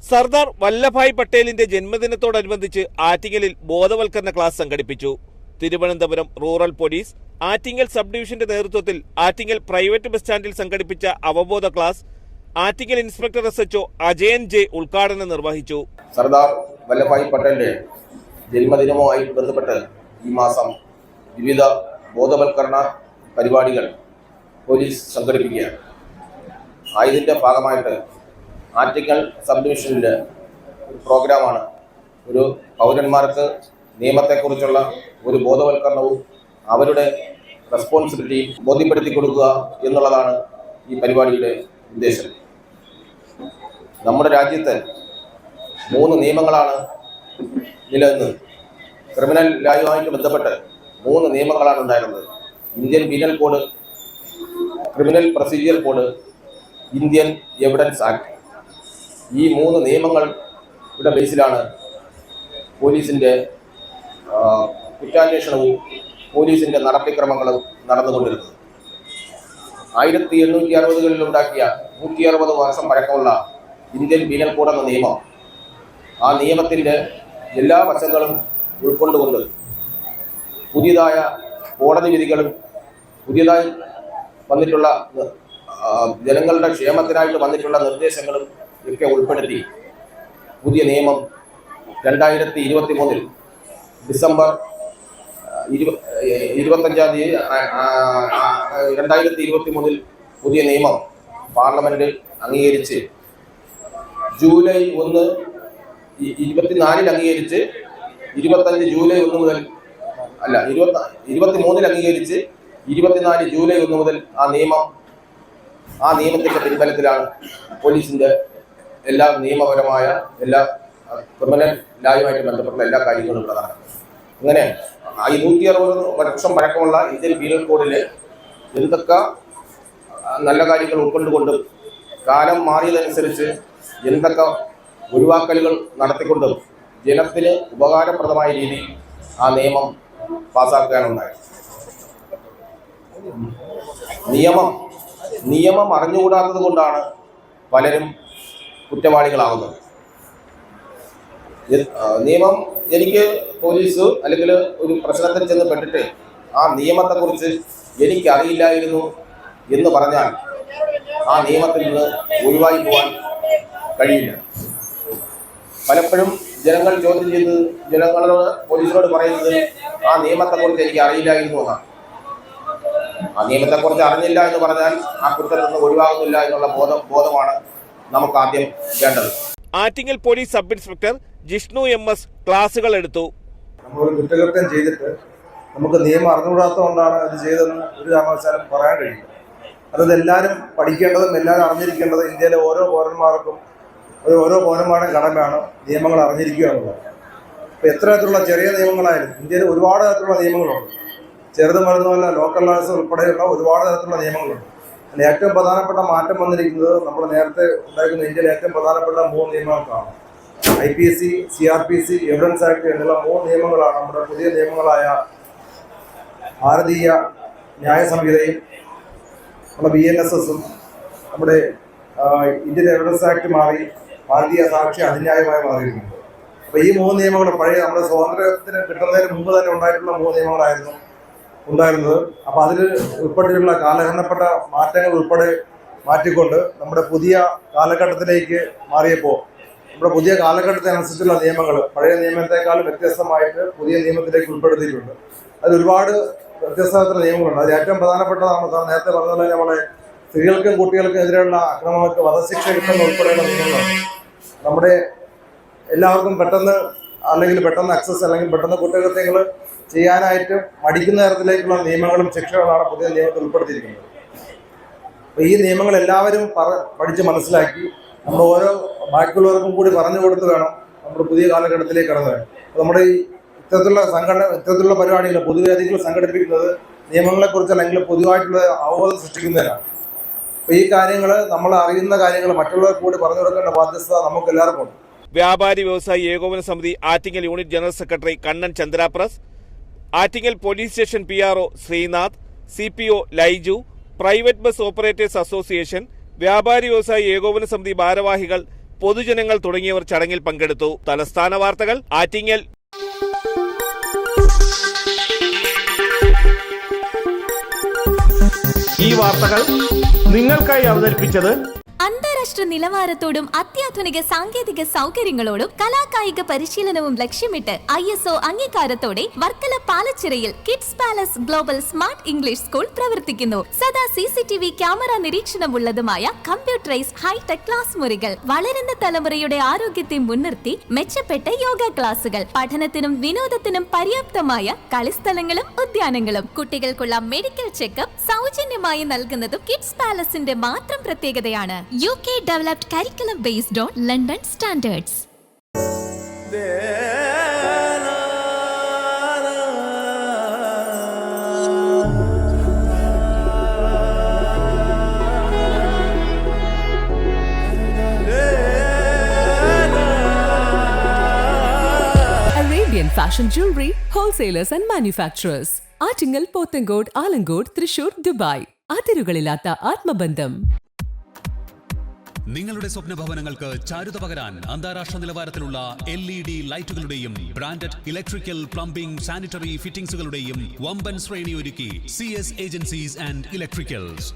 സർദാർ വല്ലഭായ് പട്ടേലിന്റെ ജന്മദിനത്തോടനുബന്ധിച്ച് ആറ്റിങ്ങലിൽ ബോധവൽക്കരണ ക്ലാസ് സംഘടിപ്പിച്ചു. Thiruvananthapuram rural police Attingal sub ഡിവിഷന്റെ നേതൃത്വത്തിൽ ആറ്റിങ്ങൽ പ്രൈവറ്റ് ബസ് സ്റ്റാൻഡിൽ സംഘടിപ്പിച്ച അവബോധ class Attingal inspector SHO Ajayan J ഉദ്ഘാടനം നിർവഹിച്ചു. സർദാർ വല്ലഭായ് പട്ടേലിന്റെ ജന്മദിനവുമായി ബന്ധപ്പെട്ട് ഈ മാസം വിവിധ ബോധവൽക്കരണ പരിപാടികൾ പോലീസ് സംഘടിപ്പിക്കുകയാണ്. ഇതിന്റെ ഭാഗമായിട്ട് ആറ്റിങ്ങൽ സബ് ഡിവിഷനിലെ ഒരു പ്രോഗ്രാമാണ് ഒരു പൗരന്മാർക്ക് നിയമത്തെക്കുറിച്ചുള്ള ഒരു ബോധവൽക്കരണവും അവരുടെ റെസ്പോൺസിബിലിറ്റി ബോധ്യപ്പെടുത്തി കൊടുക്കുക എന്നുള്ളതാണ് ഈ പരിപാടിയുടെ ഉദ്ദേശം. നമ്മുടെ രാജ്യത്ത് 3 നിയമങ്ങളാണ് നിലനിന്നത്. ക്രിമിനൽ ലായുമായിട്ട് ബന്ധപ്പെട്ട് 3 നിയമങ്ങളാണ് ഉണ്ടായിരുന്നത്. Indian penal code, criminal procedure code, Indian evidence act. ഈ 3 നിയമങ്ങളുടെ ബേസിലാണ് പോലീസിൻ്റെ കുറ്റാന്വേഷണവും പോലീസിൻ്റെ നടപടിക്രമങ്ങളും നടന്നുകൊണ്ടിരുന്നത്. 1860-കളിൽ ഉണ്ടാക്കിയ 160 വർഷം പഴക്കമുള്ള ഇന്ത്യൻ പീനൽ കോഡ് എന്ന നിയമം, ആ നിയമത്തിൻ്റെ എല്ലാ വശങ്ങളും ഉൾക്കൊണ്ടുകൊണ്ട് പുതിയതായ കോടതി വിധികളും പുതിയതായി വന്നിട്ടുള്ള ജനങ്ങളുടെ ക്ഷേമത്തിനായിട്ട് വന്നിട്ടുള്ള നിർദ്ദേശങ്ങളും ഒക്കെ ഉൾപ്പെടുത്തി പുതിയ നിയമം 2023 ഡിസംബർ 25-ാം തീയതി 2023 പുതിയ നിയമം പാർലമെന്റ് അംഗീകരിച്ച് ജൂലൈ 1 24 അംഗീകരിച്ച് 25 ജൂലൈ 1 മുതൽ 23 അംഗീകരിച്ച് 24 ജൂലൈ 1 മുതൽ ആ നിയമത്തിന്റെ പിൻബലത്തിലാണ് പോലീസിന്റെ എല്ലാ നിയമപരമായ എല്ലാ ക്രിമിനൽ ലായുമായിട്ട് ബന്ധപ്പെട്ട എല്ലാ കാര്യങ്ങളും ഉള്ളതാണ്. അങ്ങനെ 160 വർഷം പഴക്കമുള്ള ഇന്ത്യൻ പീനൽ കോഡിൽ എന്തൊക്കെ നല്ല കാര്യങ്ങൾ ഉൾക്കൊണ്ടുകൊണ്ടും കാലം മാറിയതനുസരിച്ച് എന്തൊക്കെ ഒഴിവാക്കലുകൾ നടത്തിക്കൊണ്ടും ജനത്തിന് ഉപകാരപ്രദമായ രീതിയിൽ ആ നിയമം പാസ്സാക്കാനുണ്ടായി. നിയമം അറിഞ്ഞുകൂടാത്തത് കൊണ്ടാണ് പലരും കുറ്റവാളികളാവുന്നത്. നിയമം എനിക്ക് പോലീസ് അല്ലെങ്കിൽ ഒരു പ്രശ്നത്തിൽ ചെന്ന് പെട്ടിട്ട് ആ നിയമത്തെക്കുറിച്ച് എനിക്കറിയില്ലായിരുന്നു എന്ന് പറഞ്ഞാൽ ആ നിയമത്തിൽ നിന്ന് ഒഴിവായി പോകാൻ കഴിയില്ല. പലപ്പോഴും ജനങ്ങൾ ചോദ്യം ചെയ്ത് ജനങ്ങളോട് പോലീസിനോട് പറയുന്നത് ആ നിയമത്തെക്കുറിച്ച് എനിക്ക് അറിയില്ലായിരുന്നു എന്നാണ്. ആ നിയമത്തെക്കുറിച്ച് അറിഞ്ഞില്ല എന്ന് പറഞ്ഞാൽ ആ കുറ്റത്തിൽ നിന്ന് ഒഴിവാകുന്നില്ല എന്നുള്ള ബോധമാണ് നമുക്ക് ആദ്യം വേണ്ടത്. Attingal police sub inspector Jishnu MS ക്ലാസുകൾ എടുത്തു. നമ്മളൊരു കുറ്റകൃത്യം ചെയ്തിട്ട് നമുക്ക് നിയമം അറിഞ്ഞുകൂടാത്തതുകൊണ്ടാണ് ഇത് ചെയ്തതെന്ന് ഒരു കാരണവശാലും പറയാൻ കഴിയില്ല. അതത് എല്ലാവരും പഠിക്കേണ്ടതും എല്ലാവരും അറിഞ്ഞിരിക്കേണ്ടതും ഇന്ത്യയിലെ ഓരോ പൗരന്മാർക്കും ഓരോ പൗരന്മാരുടെയും കടമയാണ് നിയമങ്ങൾ അറിഞ്ഞിരിക്കുക എന്നുള്ളത്. ഇപ്പോൾ എത്ര തരത്തിലുള്ള ചെറിയ നിയമങ്ങളായാലും ഇന്ത്യയിൽ ഒരുപാട് തരത്തിലുള്ള നിയമങ്ങളുണ്ട്. ചെറുതും വലുതുമല്ല ലോക്കൽ ലോസ് ഉൾപ്പെടെയുള്ള ഒരുപാട് തരത്തിലുള്ള നിയമങ്ങളുണ്ട്. അതിൽ ഏറ്റവും പ്രധാനപ്പെട്ട മാറ്റം വന്നിരിക്കുന്നത് നമ്മൾ നേരത്തെ ഉണ്ടായിരിക്കുന്ന ഇന്ത്യയിലെ ഏറ്റവും പ്രധാനപ്പെട്ട 3 നിയമങ്ങൾക്കാണ്. IPC, CRPC, എവിഡൻസ് ആക്ട് എന്നുള്ള 3 നിയമങ്ങളാണ് നമ്മുടെ പുതിയ നിയമങ്ങളായ ഭാരതീയ ന്യായ സംഹിതയും നമ്മുടെ BNSS-ഉം നമ്മുടെ ഇന്ത്യൻ എവിഡൻസ് ആക്ട് മാറി ഭാരതീയ സാക്ഷി അധിന്യായമായി മാറിയിരിക്കുന്നത്. അപ്പോൾ ഈ 3 നിയമങ്ങൾ പഴയ നമ്മുടെ സ്വാതന്ത്ര്യത്തിന് കിട്ടുന്നതിന് മുമ്പ് തന്നെ ഉണ്ടായിട്ടുള്ള 3 നിയമങ്ങളായിരുന്നു ഉണ്ടായിരുന്നത്. അപ്പോൾ അതിൽ ഉൾപ്പെട്ടിട്ടുള്ള കാലഹരണപ്പെട്ട മാറ്റങ്ങൾ ഉൾപ്പെടെ മാറ്റിക്കൊണ്ട് നമ്മുടെ പുതിയ കാലഘട്ടത്തിലേക്ക് മാറിയപ്പോൾ നമ്മുടെ പുതിയ കാലഘട്ടത്തിനനുസരിച്ചുള്ള നിയമങ്ങൾ പഴയ നിയമത്തെക്കാളും വ്യത്യസ്തമായിട്ട് പുതിയ നിയമത്തിലേക്ക് ഉൾപ്പെടുത്തിയിട്ടുണ്ട്. അതിൽ ഒരുപാട് വ്യത്യസ്തതര നിയമങ്ങളുണ്ട്. അതിൽ ഏറ്റവും പ്രധാനപ്പെട്ടതാണ് നേരത്തെ പറഞ്ഞ പോലെ നമ്മളെ സ്ത്രീകൾക്കും കുട്ടികൾക്കും എതിരെയുള്ള അക്രമങ്ങൾക്ക് വധശിക്ഷ കിട്ടുന്ന ഉൾപ്പെടെയുള്ള നിയമങ്ങളാണ്. നമ്മുടെ എല്ലാവർക്കും പെട്ടെന്ന് അക്സസ് അല്ലെങ്കിൽ പെട്ടെന്ന് കുറ്റകൃത്യങ്ങൾ ചെയ്യാനായിട്ട് മടിക്കുന്ന തരത്തിലേക്കുള്ള നിയമങ്ങളും ശിക്ഷകളാണ് പുതിയ നിയമത്തിൽ ഉൾപ്പെടുത്തിയിരിക്കുന്നത്. അപ്പോൾ ഈ നിയമങ്ങൾ എല്ലാവരും പഠിച്ച് മനസ്സിലാക്കി നമ്മൾ ഓരോ ബാക്കിയുള്ളവർക്കും കൂടി പറഞ്ഞു കൊടുത്ത് വേണം നമ്മൾ പുതിയ കാലഘട്ടത്തിലേക്ക് കടന്നു വരാൻ. അപ്പോൾ നമ്മുടെ ഈ ഇത്തരത്തിലുള്ള പരിപാടികൾ പൊതുവേദികൾ സംഘടിപ്പിക്കുന്നത് നിയമങ്ങളെക്കുറിച്ച് അല്ലെങ്കിൽ പൊതുവായിട്ടുള്ള അവബോധം സൃഷ്ടിക്കുന്നതിനാണ്. അപ്പോൾ ഈ കാര്യങ്ങൾ നമ്മൾ അറിയുന്ന കാര്യങ്ങൾ മറ്റുള്ളവർക്ക് കൂടി പറഞ്ഞു കൊടുക്കേണ്ട ബാധ്യത നമുക്ക് എല്ലാവർക്കും ഉണ്ട്. വ്യാപാരി വ്യവസായി ഏകോപന സമിതി Attingal unit general secretary Kannan Chandraprasad, Attingal police station PRO Sreenath, CPO Laiju, private bus operators association, വ്യാപാരി വ്യവസായി ഏകോപന സമിതി ഭാരവാഹികൾ, പൊതുജനങ്ങൾ തുടങ്ങിയവർ ചടങ്ങിൽ പങ്കെടുത്തു. തലസ്ഥാന വാർത്തകൾ ആറ്റിങ്ങൽ. ഈ വാർത്തകൾ നിങ്ങൾക്കായി അവതരിപ്പിച്ചത് അന്താരാഷ്ട്ര നിലവാരത്തോടും അത്യാധുനിക സാങ്കേതിക സൗകര്യങ്ങളോടും കലാകായിക പരിശീലനവും ലക്ഷ്യമിട്ട് ISO അംഗീകാരത്തോടെ വർക്കല പാലച്ചിറയിൽ kids palace global smart English school പ്രവർത്തിക്കുന്നു. സദാ CCTV ക്യാമറ നിരീക്ഷണമുള്ളതുമായ കമ്പ്യൂട്ടറൈസ് ഹൈടെക് ക്ലാസ് മുറികൾ, വളരുന്ന തലമുറയുടെ ആരോഗ്യത്തെ മുൻനിർത്തി മെച്ചപ്പെട്ട യോഗ ക്ലാസുകൾ, പഠനത്തിനും വിനോദത്തിനും പര്യാപ്തമായ കളിസ്ഥലങ്ങളും ഉദ്യാനങ്ങളും, കുട്ടികൾക്കുള്ള മെഡിക്കൽ ചെക്കപ്പ് സൗജന്യമായി നൽകുന്നതും കിഡ്സ് പാലസിന്റെ മാത്രം പ്രത്യേകതയാണ്. UK developed curriculum based on London standards. Arabian Fashion Jewelry Wholesalers and Manufacturers. Attingal, Pothencode, Alamcode, Thrissur, Dubai. അതിരുകളില്ലാത്ത ആത്മബന്ധം. നിങ്ങളുടെ സ്വപ്ന ഭവനങ്ങൾക്ക് ചാരുത പകരാൻ അന്താരാഷ്ട്ര നിലവാരത്തിലുള്ള LED ലൈറ്റുകളുടെയും ബ്രാൻഡഡ് ഇലക്ട്രിക്കൽ, പ്ലംബിംഗ്, സാനിറ്ററി ഫിറ്റിംഗ്സുകളുടെയും വമ്പൻ ശ്രേണി ഒരുക്കി CS ഏജൻസീസ് ആൻഡ് ഇലക്ട്രിക്കൽസ്.